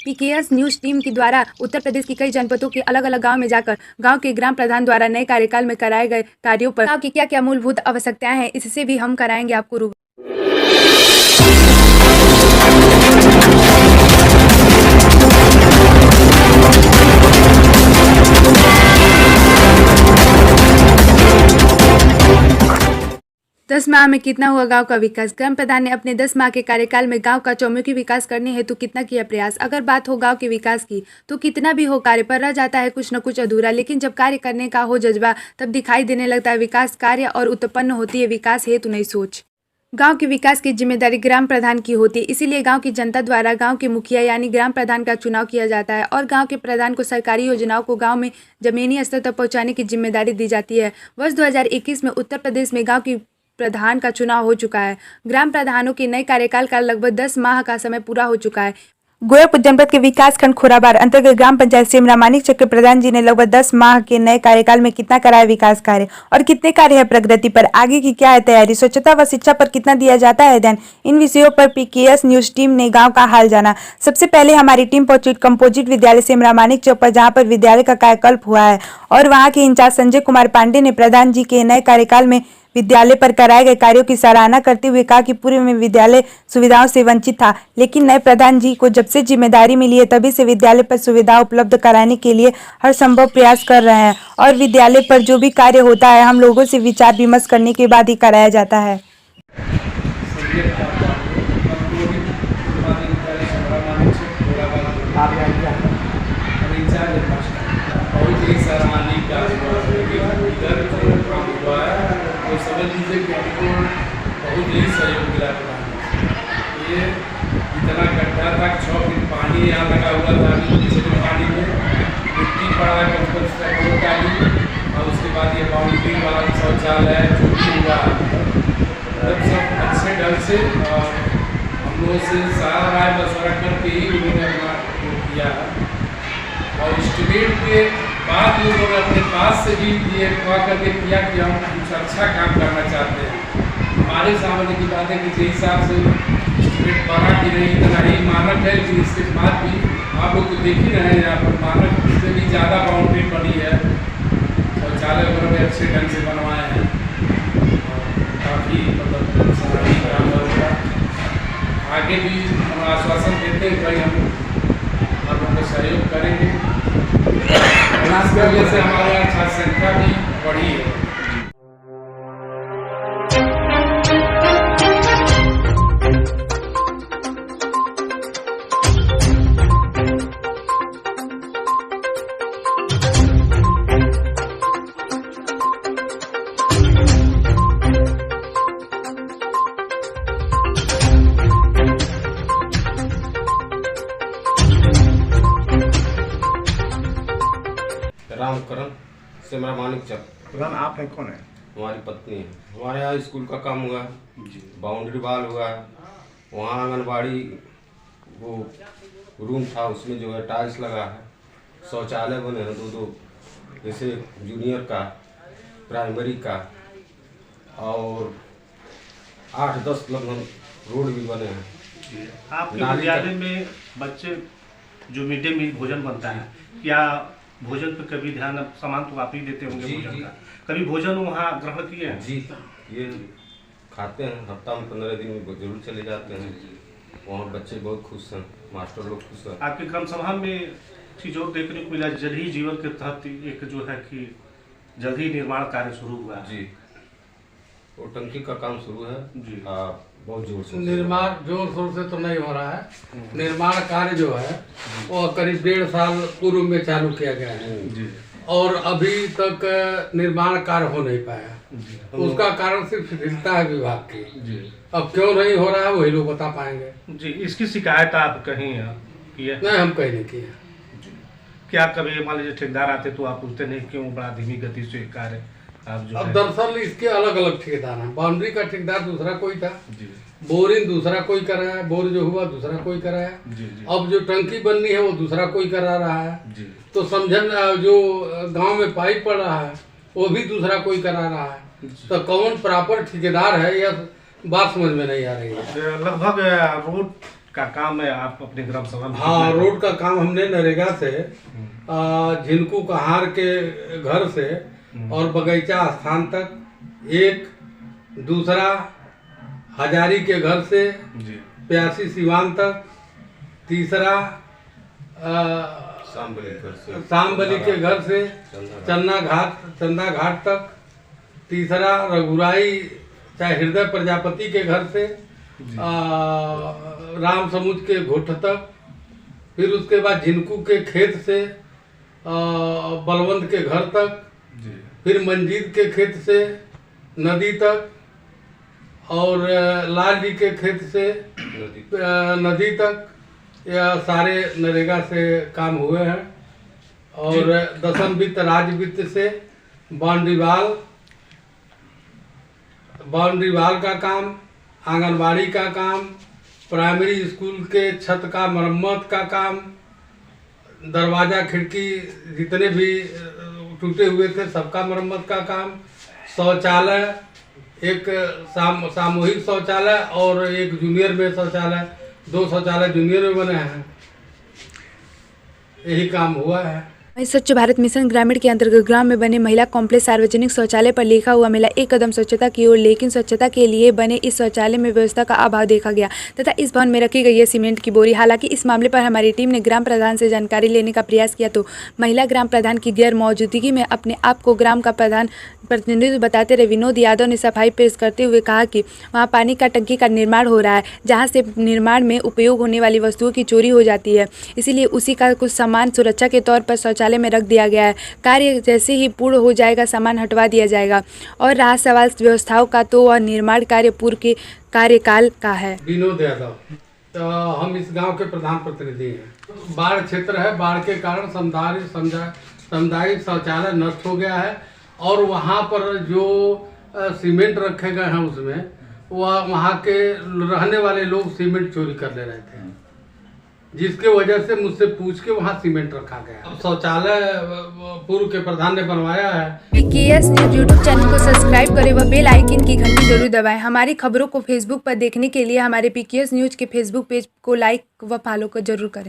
PKS news team के द्वारा उत्तर प्रदेश के कई जनपदों के अलग अलग गांव में जाकर गांव के ग्राम प्रधान द्वारा नए कार्यकाल में कराए गए कार्यों पर गांव की क्या क्या मूलभूत आवश्यकताएं हैं, इससे भी हम कराएंगे आपको रूबरू। 10 माह में कितना हुआ गांव का विकास। ग्राम प्रधान ने अपने 10 माह के कार्यकाल में गांव का चौमुखी विकास करने हेतु कितना किया प्रयास। अगर बात हो गांव के विकास की तो कितना भी हो कार्य पर रह जाता है कुछ न कुछ अधूरा, लेकिन जब कार्य करने का हो जज्बा तब दिखाई देने लगता है विकास कार्य और उत्पन्न होती है विकास हेतु नई सोच। गांव के विकास की जिम्मेदारी ग्राम प्रधान की होती है, इसीलिए गांव की जनता द्वारा गांव के मुखिया यानी ग्राम प्रधान का चुनाव किया जाता है और गांव के प्रधान को सरकारी योजनाओं को गांव में जमीनी स्तर तक पहुंचाने की जिम्मेदारी दी जाती है। वर्ष 2021 में उत्तर प्रदेश में गांव की प्रधान का चुनाव हो चुका है। ग्राम प्रधानों के नए कार्यकाल का लगभग 10 माह का समय पूरा हो चुका है। गोरखपुर जनपद के विकास खंड खोराबार अंतर्गत ग्राम पंचायत सिमरा मानिक चक्र प्रधान जी ने लगभग 10 माह के नए कार्यकाल में कितना कराया विकास कार्य और कितने कार्य है प्रगति पर, आगे की क्या है तैयारी, स्वच्छता व शिक्षा पर कितना दिया जाता है ध्यान, इन विषयों पर पीकेएस न्यूज टीम ने गांव का हाल जाना। सबसे पहले हमारी टीम पहुंची कंपोजिट विद्यालय सिमरा मानिक चौक पर, जहाँ पर विद्यालय का कायाकल्प हुआ है और वहाँ के इंचार्ज संजय कुमार पांडे ने प्रधान जी के नए कार्यकाल में विद्यालय पर कराए गए कार्यों की सराहना करते हुए कहा कि पूर्व में विद्यालय सुविधाओं से वंचित था, लेकिन नए प्रधान जी को जब से जिम्मेदारी मिली है तभी से विद्यालय पर सुविधा उपलब्ध कराने के लिए हर संभव प्रयास कर रहे हैं और विद्यालय पर जो भी कार्य होता है हम लोगों से विचार विमर्श करने के बाद ही कराया जाता है। समझ लीजिए कि हमको बहुत ही सहयोग मिला था। ये इतना गड्ढा था, 6 फीट पानी यहाँ लगा हुआ था, पानी में मिट्टी पड़ा डाली और उसके बाद ये बाउंड्री वाला शौचालय जो भी हुआ तब सब अच्छे ढंग से और हम लोगों से सारा राय मशवरा करके ही उन्होंने अपना किया और एस्टिमेट के बाद लोगों ने अपने पास से भी ये कहा करके किया कि हम कुछ अच्छा काम करना चाहते हैं। हमारे सामने की बात है कि जिस हिसाब से एस्टिमेट बना कि नहीं इतना ही मानक है, लेकिन इसके बाद भी आप लोग तो देख ही रहे हैं यहाँ पर मानक से भी ज़्यादा बाउंड्री बनी है, शौचालय वगैरह भी अच्छे ढंग से बनवाए हैं और काफ़ी मतलब सराहनीय काम होगा। आगे भी हम आश्वासन देते हैं भाई हम आप लोगों का सहयोग करेंगे। विकास की वजह से हमारे यहाँ छात्र संख्या भी बढ़ी है। रामकरण सिमरा मानिक चक प्रधान आप हैं, कौन है? हमारी पत्नी है। हमारे यहाँ स्कूल का काम हुआ है, बाउंड्री वाल हुआ है, वहाँ आंगनबाड़ी वो रूम था उसमें जो है टाइल्स लगा है, शौचालय बने हैं 2-2 जैसे जूनियर का, प्राइमरी का और 8-10 लगभग रोड भी बने हैं। आपके विद्यालय में बच्चे जो मिड डे मील भोजन बनता है, क्या भोजन पर कभी ध्यान सामान तो आप ही देते होंगे? भोजन का कभी भोजन वहाँ ग्रहण किए हैं? जी, ये खाते हैं, हफ्ता में 15 दिन में जरूर चले जाते हैं। वहाँ बच्चे बहुत खुश हैं, मास्टर लोग खुश हैं। आपके ग्राम सभा में चीज़ और देखने को मिला, जल ही जीवन के तहत एक जो है कि जल्द ही निर्माण कार्य शुरू हुआ है। जी, वो टंकी का काम शुरू है जी, बहुत जोर से। निर्माण जोर शोर से तो नहीं हो रहा है, निर्माण कार्य जो है वो करीब 1.5 साल पूर्व में चालू किया गया है जी, और अभी तक निर्माण कार्य हो नहीं पाया। उसका कारण सिर्फ शिथिलता है विभाग की जी। अब क्यों नहीं हो रहा है वही लोग बता पाएंगे जी। इसकी शिकायत आप कहीं किए? नहीं, हम कहीं नहीं किए। क्या कभी मान लीजिए ठेकेदार आते तो आप पूछते नहीं क्यों बड़ा धीमी गति से कार्य आप जो अब दरअसल इसके अलग अलग ठेकेदार हैं। बाउंड्री का ठेकेदार दूसरा कोई था जी, बोरिंग दूसरा कोई कराया, बोर जो हुआ दूसरा कोई कराया जी, जी। अब जो टंकी बननी है वो दूसरा कोई करा रहा है जी। तो समझन जो गांव में पाइप पड़ रहा है वो भी दूसरा कोई करा रहा है, तो कौन प्रॉपर ठेकेदार है यह बात समझ में नहीं आ रही है। लगभग रोड का काम है आप अपने ग्राम सभा में? हाँ, रोड का काम हमने नरेगा से झिनकू कहार के घर से और बगीचा स्थान तक एक, दूसरा हजारी के घर से जी प्यासी सिवान तक, तीसरा शामबली के घर से चंदा घाट तक, तीसरा रघुराई चाहे हृदय प्रजापति के घर से राम समुद्र के घुट तक, फिर उसके बाद झिनकू के खेत से बलवंत के घर तक, फिर मंजीत के खेत से नदी तक, और लाल जी के खेत से नदी तक, यह सारे नरेगा से काम हुए हैं। और दसम वित्त राज्य वित्त से बाउंड्री वाल का काम, आंगनबाड़ी का काम, प्राइमरी स्कूल के छत का मरम्मत का काम, दरवाजा खिड़की जितने भी टूटे हुए थे सबका मरम्मत का काम, शौचालय, एक सामूहिक शौचालय और एक जूनियर में शौचालय, 2 शौचालय जूनियर में बने हैं, यही काम हुआ है। स्वच्छ भारत मिशन ग्रामीण के अंतर्गत ग्राम में बने महिला कॉम्प्लेक्स सार्वजनिक शौचालय पर लिखा हुआ मिला एक कदम स्वच्छता की ओर, लेकिन स्वच्छता के लिए बने इस शौचालय में व्यवस्था का अभाव देखा गया तथा इस भवन में रखी गई है सीमेंट की बोरी। हालांकि इस मामले पर हमारी टीम ने ग्राम प्रधान से जानकारी लेने का प्रयास किया तो महिला ग्राम प्रधान की गैर मौजूदगी में अपने आप को ग्राम का प्रधान प्रतिनिधि बताते रहे विनोद यादव ने सफाई पेश करते हुए कहा कि वहाँ पानी का टंकी का निर्माण हो रहा है, जहाँ से निर्माण में उपयोग होने वाली वस्तुओं की चोरी हो जाती है, इसीलिए उसी का कुछ सामान सुरक्षा के तौर पर शौचालय में रख दिया गया है। कार्य जैसे ही पूर्ण हो जाएगा सामान हटवा दिया जाएगा। और रहा सवाल व्यवस्थाओं का, तो वह निर्माण कार्य पूर्व के कार्यकाल का है। विनोद यादव, तो हम इस गांव के प्रधान प्रतिनिधि हैं। बाढ़ क्षेत्र है, बाढ़ के कारण सामुदायिक शौचालय नष्ट हो गया है और वहाँ पर जो सीमेंट रखे गए हैं उसमें वहाँ के रहने वाले लोग सीमेंट चोरी कर ले रहे थे, जिसके वजह से मुझसे पूछ के वहाँ सीमेंट रखा गया। शौचालय पूर्व के प्रधान ने बनवाया है। PKS न्यूज यूट्यूब चैनल को सब्सक्राइब करें व बेल आइकन की घंटी जरूर दबाएं। हमारी खबरों को फेसबुक पर देखने के लिए हमारे PKS न्यूज के फेसबुक पेज को लाइक व फॉलो जरूर करें।